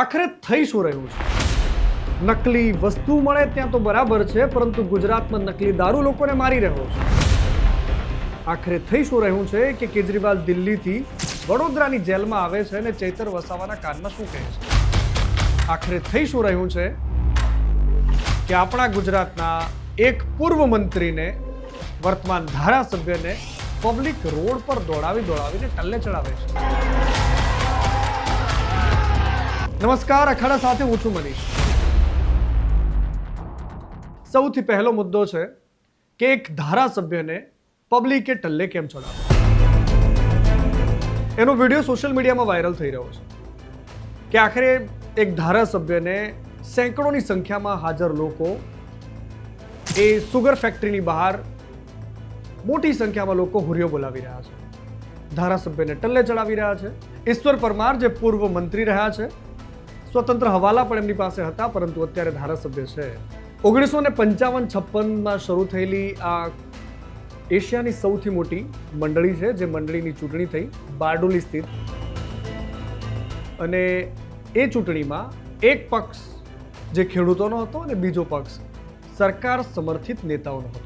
આખરે થઈ શું રહ્યું છે? નકલી વસ્તુ મળે ત્યાં તો બરાબર છે, પરંતુ ગુજરાતમાં નકલી દારૂ લોકોને મારી રહ્યો છે. આખરે થઈ શું રહ્યું છે કે કેજરીવાલ દિલ્હીથી વડોદરાની જેલમાં આવે છે અને ચૈતર વસાવાના કાનમાં શું કહે છે? આખરે થઈ શું રહ્યું છે કે આપણા ગુજરાતના એક પૂર્વ મંત્રીને, વર્તમાન ધારાસભ્યને પબ્લિક રોડ પર દોડાવીને ટલ્લે ચડાવે છે. નમસ્કાર, અખાડા સાથે હું છું મનીષ. સૌથી પહેલો મુદ્દો છે કે એક ધારાસભ્યને પબ્લિકે ટલ્લે કેમ ચડાવે. એનો વિડીયો સોશિયલ મીડિયામાં વાયરલ થઈ રહ્યો છે કે આખરે એક ધારાસભ્યને સેંકડોની સંખ્યામાં હાજર લોકો એ સુગર ફેક્ટરીની બહાર મોટી સંખ્યામાં લોકો હુરિયો બોલાવી રહ્યા છે. ધારાસભ્યને ટલ્લે ચડાવી રહ્યા છે. ઈશ્વર પરમાર, જે પૂર્વ મંત્રી રહ્યા છે, સ્વતંત્ર હવાલા પણ એમની પાસે હતા, પરંતુ અત્યારે ધારાસભ્ય છે. 1955-56માં શરૂ થયેલી આ એશિયાની સૌથી મોટી મંડળી છે, જે મંડળીની ચૂંટણી થઈ બારડોલી સ્થિત. અને એ ચૂંટણીમાં એક પક્ષ જે ખેડૂતોનો હતો અને બીજો પક્ષ સરકાર સમર્થિત નેતાઓનો હતો.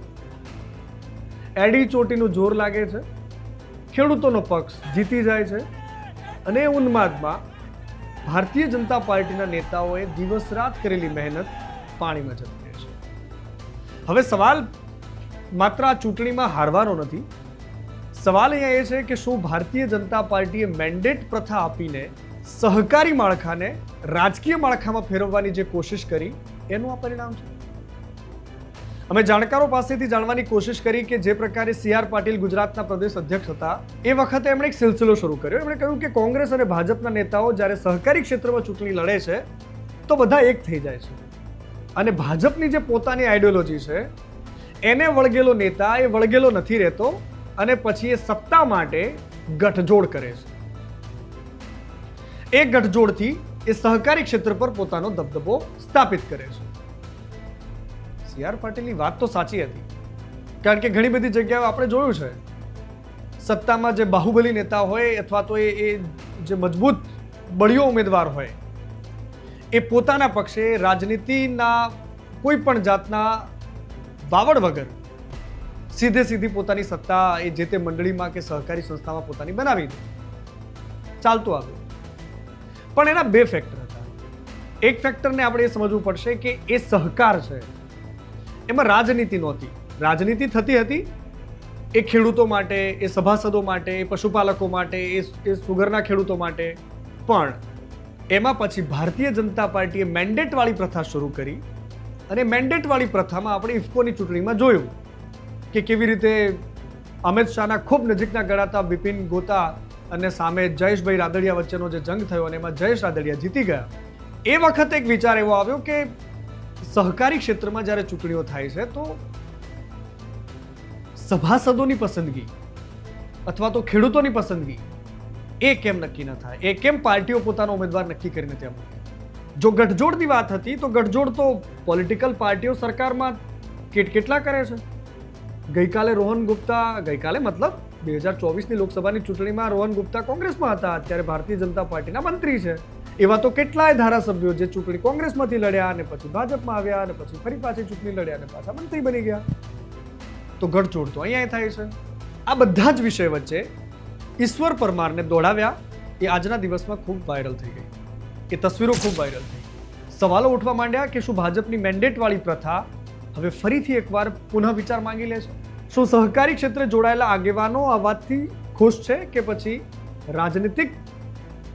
એડી ચોટીનું જોર લાગે છે, ખેડૂતોનો પક્ષ જીતી જાય છે અને એ ઉન્માદમાં ભારતીય જનતા પાર્ટીના નેતાઓએ દિવસ રાત કરેલી મહેનત પાણીમાં જતી રહે છે. હવે સવાલ માત્ર આ ચૂંટણીમાં હારવાનો નથી. સવાલ અહીંયા એ છે કે શું ભારતીય જનતા પાર્ટીએ મેન્ડેટ પ્રથા આપીને સહકારી માળખાને રાજકીય માળખામાં ફેરવવાની જે કોશિશ કરી એનું આ પરિણામ છે. અમે જાણકારો પાસેથી જાણવાની કોશિશ કરી કે જે પ્રકારે CR પાટીલ ગુજરાતના પ્રદેશ અધ્યક્ષ હતા, એ વખતે એમણે એક સિલસિલો શરૂ કર્યો. એમણે કહ્યું કે કોંગ્રેસ અને ભાજપના નેતાઓ જ્યારે સહકારી ક્ષેત્રમાં ચૂંટણી લડે છે તો બધા એક થઈ જાય છે, અને ભાજપની જે પોતાની આઈડિયોલોજી છે એને વળગેલો નેતા એ વળગેલો નથી રહેતો, અને પછી એ સત્તા માટે ગઠજોડ કરે છે. એ ગઠજોડથી એ સહકારી ક્ષેત્ર પર પોતાનો દબદબો સ્થાપિત કરે છે. CR પાટીલની વાત તો સાચી હતી, કારણ કે ઘણી બધી જગ્યાએ આપણે જોયું છે સત્તામાં જે બાહુબલી નેતા હોય અથવા તો એ જે મજબૂત બળિયો ઉમેદવાર હોય, એ પોતાના પક્ષે રાજનીતિના કોઈ પણ જાતના વાવડ વગર સીધી પોતાની સત્તા એ જે તે મંડળીમાં કે સહકારી સંસ્થામાં પોતાની બનાવી દે. ચાલતું આવ્યું. પણ એના બે ફેક્ટર હતા. એક ફેક્ટરને આપણે એ સમજવું પડશે કે એ સહકાર છે, એમાં રાજનીતિ નહોતી. રાજનીતિ થતી હતી એ ખેડૂતો માટે, એ સભાસદો માટે, એ પશુપાલકો માટે, એ સુગરના ખેડૂતો માટે. પણ એમાં પછી ભારતીય જનતા પાર્ટીએ મેન્ડેટવાળી પ્રથા શરૂ કરી, અને મેન્ડેટવાળી પ્રથામાં આપણે ઇફકોની ચૂંટણીમાં જોયું કે કેવી રીતે અમિત શાહના ખૂબ નજીકના ગણાતા બિપિન ગોતા અને સામે જયેશભાઈ રાદડિયા વચ્ચેનો જે જંગ થયો અને એમાં જયેશ રાદડિયા જીતી ગયા. એ વખતે એક વિચાર એવો આવ્યો કે સહકારી ક્ષેત્રમાં જ્યારે ચૂંટણીઓ થાય છે તો સભાસદોની પસંદગી અથવા તો ખેડૂતોની પસંદગી એ કેમ નક્કી ન થાય? એ કેમ પાર્ટીઓ પોતાનો ઉમેદવાર નક્કી કરીને ત્યાં મૂકે? જો ગઠજોડની વાત હતી તો ગઠજોડ તો પોલિટિકલ પાર્ટીઓ સરકારમાં કેટલા કરે છે. ગઈકાલે મતલબ 2024ની લોકસભાની ચૂંટણીમાં રોહન ગુપ્તા કોંગ્રેસમાં હતા, અત્યારે ભારતીય જનતા પાર્ટીના મંત્રી છે. એવા તો કેટલાય ધારાસભ્યો જે ચૂંટણી કોંગ્રેસમાંથી લડ્યા અને પછી ભાજપમાં આવ્યા અને પછી ફરી પાછી ચૂંટણી લડ્યા અને પાછા મંત્રી બની ગયા. તો ગઠજોડ તો અહીંયા થાય છે. આ બધા જ વિષય વચ્ચે ઈશ્વર પરમારને દોડાવ્યા એ આજના દિવસમાં ખૂબ વાયરલ થઈ ગઈ. એ તસવીરો ખૂબ વાયરલ થઈ. સવાલો ઉઠવા માંડ્યા કે શું ભાજપની મેન્ડેટવાળી પ્રથા હવે ફરીથી એકવાર પુનઃ વિચાર માંગી લે છે? શું સહકારી ક્ષેત્રે જોડાયેલા આગેવાનો આ વાતથી ખુશ છે કે પછી રાજનીતિક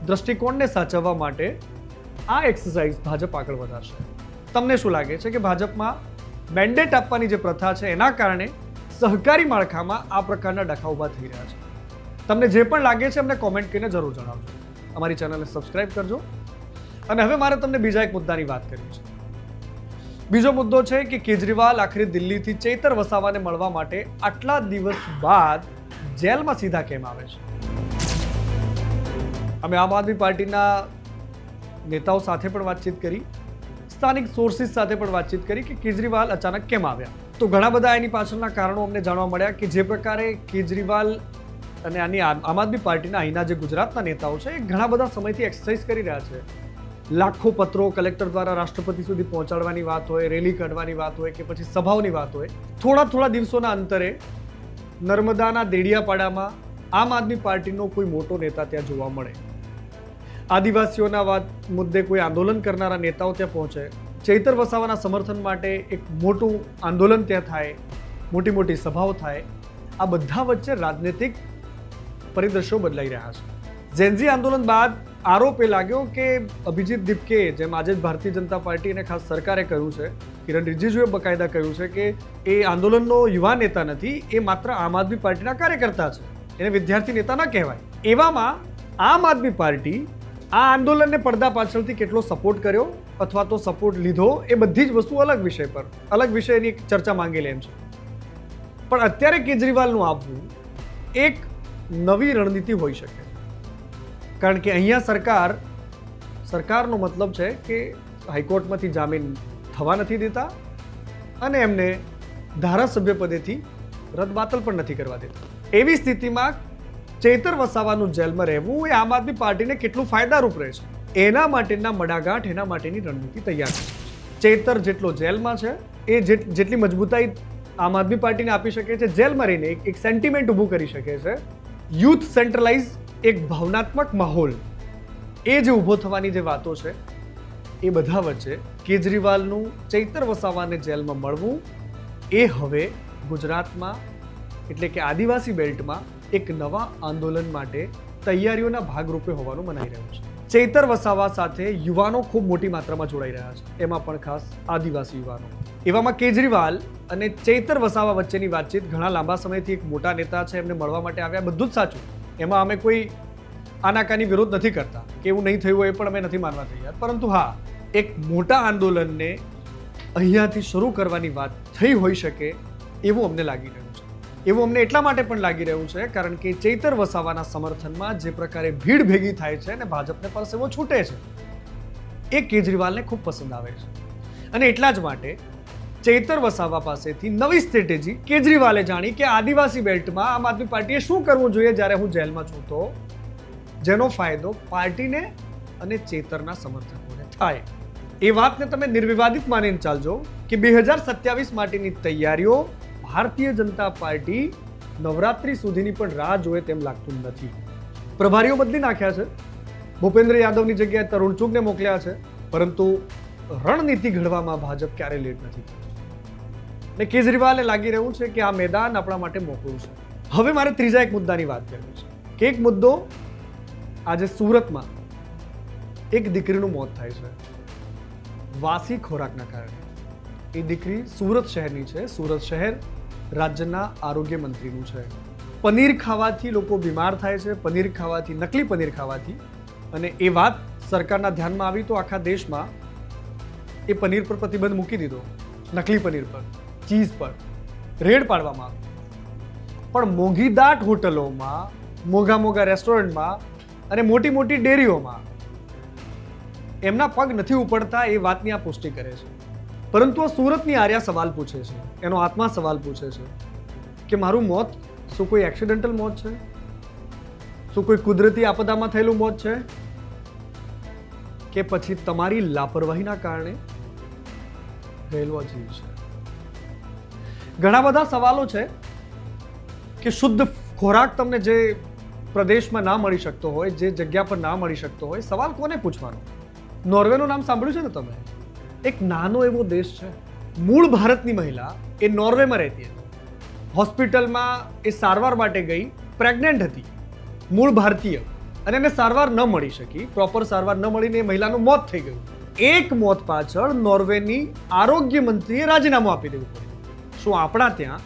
દ્રષ્ટિકોણને સાચવવા માટે આ એક્સરસાઇઝ ભાજપ આગળ વધારશે? તમને શું લાગે છે કે ભાજપમાં મેન્ડેટ આપવાની જે પ્રથા છે એના કારણે સહકારી માળખામાં આ પ્રકારના ડખા ઊભા થઈ રહ્યા છે? તમને જે પણ લાગે છે અમને કોમેન્ટ કરીને જરૂર જણાવજો. અમારી ચેનલને સબસ્ક્રાઇબ કરજો. અને હવે મારે તમને બીજા એક મુદ્દાની વાત કરવી છે. બીજો મુદ્દો છે કે કેજરીવાલ આખરે દિલ્હીથી ચૈતર વસાવાને મળવા માટે આટલા દિવસ બાદ જેલમાં સીધા કેમ આવે છે? અમે આમ આદમી પાર્ટીના નેતાઓ સાથે પણ વાતચીત કરી, સ્થાનિક સોર્સિસ સાથે પણ વાતચીત કરી કે કેજરીવાલ અચાનક કેમ આવ્યા. તો ઘણા બધા એની પાછળના કારણો અમને જાણવા મળ્યા કે જે પ્રકારે કેજરીવાલ અને આની આમ આદમી પાર્ટીના અહીંના જે ગુજરાતના નેતાઓ છે એ ઘણા બધા સમયથી એક્સરસાઇઝ કરી રહ્યા છે. લાખો પત્રો કલેક્ટર દ્વારા રાષ્ટ્રપતિ સુધી પહોંચાડવાની વાત હોય, રેલી કાઢવાની વાત હોય કે પછી સભાઓની વાત હોય, થોડા દિવસોના અંતરે નર્મદાના દેડિયાપાડામાં આમ આદમી પાર્ટીનો કોઈ મોટો નેતા ત્યાં જોવા મળે, આદિવાસીઓના વાત મુદ્દે કોઈ આંદોલન કરનારા નેતાઓ ત્યાં પહોંચે, ચૈતર વસાવાના સમર્થન માટે એક મોટું આંદોલન ત્યાં થાય, મોટી સભાઓ થાય. આ બધા વચ્ચે રાજનૈતિક પરિદ્રશ્યો બદલાઈ રહ્યા છે. ઝેનઝી આંદોલન બાદ આરોપ એ લાગ્યો કે અભિજીત દીપકે, જેમ આજે જ ભારતીય જનતા પાર્ટી અને ખાસ સરકારે કહ્યું છે, કિરણ રિજિજુએ બકાયદા કહ્યું છે કે એ આંદોલનનો યુવા નેતા નથી, એ માત્ર આમ આદમી પાર્ટીના કાર્યકર્તા છે, એને વિદ્યાર્થી નેતા ન કહેવાય. એવામાં આમ આદમી પાર્ટી આ આંદોલનને પડદા પાછળથી કેટલો સપોર્ટ કર્યો અથવા તો સપોર્ટ લીધો, એ બધી જ વસ્તુ અલગ વિષયની ચર્ચા માંગેલી એમ છે. પણ અત્યારે કેજરીવાલનું આવવું એક નવી રણનીતિ હોઈ શકે, કારણ કે અહીંયા સરકારનો મતલબ છે કે હાઈકોર્ટમાંથી જામીન થવા નથી દેતા અને એમને ધારાસભ્ય પદેથી રદબાતલ પણ નથી કરવા દેતા. એવી સ્થિતિમાં ચૈતર વસાવાનું જેલમાં રહેવું એ આમ આદમી પાર્ટીને કેટલું ફાયદારૂપ રહે છે, એના માટેના મડાગાંઠ, એના માટેની રણનીતિ તૈયાર છે. ચૈતર જેટલો જેલમાં છે એ જેટલી મજબૂતાઈ આમ આદમી પાર્ટીને આપી શકે છે, જેલમાં રહીને એક સેન્ટિમેન્ટ ઊભું કરી શકે છે, યુથ સેન્ટ્રલાઇઝ એક ભાવનાત્મક માહોલ, એ જે ઊભો થવાની જે વાતો છે, એ બધા વચ્ચે કેજરીવાલનું ચૈતર વસાવાને જેલમાં મળવું એ હવે ગુજરાતમાં એટલે કે આદિવાસી બેલ્ટમાં એક નવા આંદોલન માટે તૈયારીઓના ભાગરૂપે હોવાનું મનાઈ રહ્યું છે. ચૈતર વસાવા સાથે યુવાનો ખૂબ મોટી માત્રામાં જોડાઈ રહ્યા છે, એમાં પણ ખાસ આદિવાસી યુવાનો. એવામાં કેજરીવાલ અને ચૈતર વસાવા વચ્ચેની વાતચીત ઘણા લાંબા સમયથી એક મોટા નેતા છે એમને મળવા માટે આવ્યા, બધું જ સાચું. એમાં અમે કોઈ આનાકાની વિરોધ નથી કરતા કે એવું નહીં થયું એ પણ અમે નથી માનવા તૈયાર. પરંતુ હા, એક મોટા આંદોલનને અહીંયાથી શરૂ કરવાની વાત થઈ હોઈ શકે એવું અમને લાગી રહ્યું છે. એવું અમને એટલા માટે પણ લાગી રહ્યું છે કારણ કે ચૈતર વસાવાના સમર્થનમાં જે પ્રકારે ભીડ ભેગી થાય છે અને ભાજપને પરસેવો છૂટે છે, એ કેજરીવાલને ખૂબ પસંદ આવે છે. અને એટલા જ માટે ચૈતર વસાવા પાસેથી નવી સ્ટ્રેટેજી કેજરીવાલે જાણી કે આદિવાસી બેલ્ટમાં આમ આદમી પાર્ટીએ શું કરવું જોઈએ જ્યારે હું જેલમાં છું, તો જેનો ફાયદો પાર્ટીને અને ચૈતરના સમર્થકોને થાય. એ વાતને તમે નિર્વિવાદિત માનીને ચાલજો કે 2027 માટેની તૈયારીઓ ભારતીય જનતા પાર્ટી નવરાત્રી સુધીની પણ રાહ જોવે તેમ લાગતું નથી. પ્રભારીઓ બદલી નાખ્યા છે, ભૂપેન્દ્ર યાદવની જગ્યાએ તરુણ ચુગને મોકલ્યા છે, પરંતુ રણનીતિ ઘડવામાં ભાજપ ક્યારે લેટ નથી કરતી. ને કેજરીવાલને લાગી રહ્યું છે કે આ મેદાન આપણા માટે મોકળું છે. હવે મારે ત્રીજા એક મુદ્દાની વાત કરવી છે કે એક મુદ્દો આજે સુરતમાં એક દીકરીનું મોત થાય છે વાસી ખોરાકના કારણે. એ દીકરી સુરત શહેરની છે. સુરત શહેર રાજ્યના આરોગ્ય મંત્રીનું છે. પનીર ખાવાથી લોકો બીમાર થાય છે, પનીર ખાવાથી, નકલી પનીર ખાવાથી. અને એ વાત સરકારના ધ્યાનમાં આવી તો આખા દેશમાં એ પનીર પર પ્રતિબંધ મૂકી દીધો, નકલી પનીર પર, ચીઝ પર રેડ પાડવામાં આવી. પણ મોંઘીદાટ હોટલોમાં, મોંઘા રેસ્ટોરન્ટમાં અને મોટી ડેરીઓમાં એમના પગ નથી ઉપડતા એ વાતની આ પુષ્ટિ કરે છે. પરંતુ આ સુરતની આર્યા સવાલ પૂછે છે, એનો આત્મા સવાલ પૂછે છે કે મારું મોત શું કોઈ એક્સિડન્ટલ મોત છે? શું કોઈ કુદરતી આપદામાં થયેલું મોત છે કે પછી તમારી લાપરવાહીના કારણે ગયેલો જીવ છે? ઘણા બધા સવાલો છે કે શુદ્ધ ખોરાક તમને જે પ્રદેશમાં ના મળી શકતો હોય, જે જગ્યા પર ના મળી શકતો હોય, સવાલ કોને પૂછવાનો? નોર્વેનું નામ સાંભળ્યું છે ને તમે? એક નાનો એવો દેશ છે, મૂળ ભારતની મહિલા એ નોર્વેમાં રહેતી હતી. હોસ્પિટલમાં એ સારવાર માટે ગઈ, પ્રેગ્નન્ટ હતી, મૂળ ભારતીય, અને એને સારવાર ન મળી શકી, પ્રોપર સારવાર ન મળીને એ મહિલાનું મોત થઈ ગયું. એક મોત પાછળ નોર્વેની આરોગ્ય મંત્રીએ રાજીનામું આપી દેવું પડ્યું. શું આપણા ત્યાં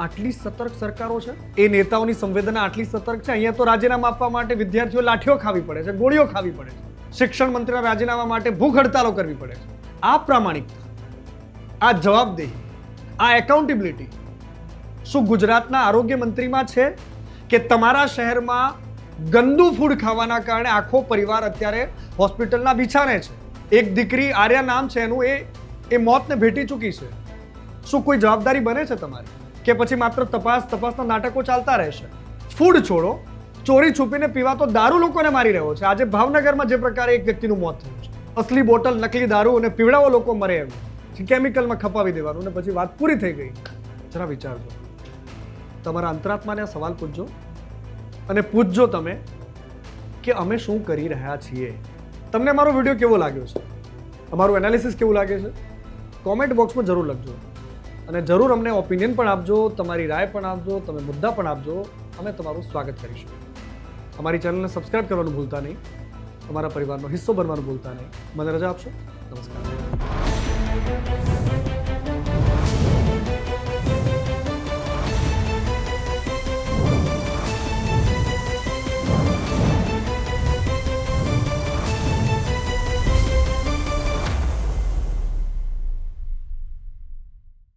આટલી સતર્ક સરકારો છે? એ નેતાઓની સંવેદના આટલી સતર્ક છે? અહીંયા તો રાજીનામા આપવા માટે વિદ્યાર્થીઓ લાઠીઓ ખાવી પડે છે, ગોળીઓ ખાવી પડે છે. શિક્ષણ મંત્રીના રાજીનામા માટે ભૂખ હડતાલો કરવી પડે છે. આ પ્રામાણિકતા, આ જવાબદેહી, આ એકાઉન્ટેબિલિટી શું ગુજરાતના આરોગ્ય મંત્રીમાં છે? કે તમારા શહેરમાં ગંદુ ફૂડ ખાવાના કારણે આખો પરિવાર અત્યારે હોસ્પિટલના બિછાને છે. એક દીકરી, આર્યા નામ છે એનું, એ મોતને ભેટી ચૂકી છે. શું કોઈ જવાબદારી બને છે તમારી? કે પછી માત્ર તપાસના નાટકો ચાલતા રહેશે? ફૂડ છોડો, ચોરી છુપીને પીવાતો દારૂ લોકોને મારી રહ્યો છે. આજે ભાવનગરમાં જે પ્રકારે એક વ્યક્તિનું મોત થયું છે, અસલી બોટલ નકલી દારૂ અને પીવડાવો લોકો મરે એમ કેમિકલમાં ખપાવી દેવાનું અને પછી વાત પૂરી થઈ ગઈ. જરા વિચારજો, તમારા અંતરાત્માને આ સવાલ પૂછજો અને પૂછજો તમે કે અમે શું કરી રહ્યા છીએ. તમને અમારો વિડીયો કેવો લાગ્યો છે, અમારું એનાલિસિસ કેવું લાગે છે, કોમેન્ટ બોક્સમાં જરૂર લખજો અને જરૂર અમને ઓપિનિયન પણ આપજો, તમારી રાય પણ આપજો, તમે મુદ્દા પણ આપજો. અમે તમારું સ્વાગત કરીશું. અમારી ચેનલને સબસ્ક્રાઇબ કરવાનું ભૂલતા નહીં, અમારા પરિવારનો હિસ્સો બનવાનું ભૂલતા નહીં. મને રજા આપશો. નમસ્કાર.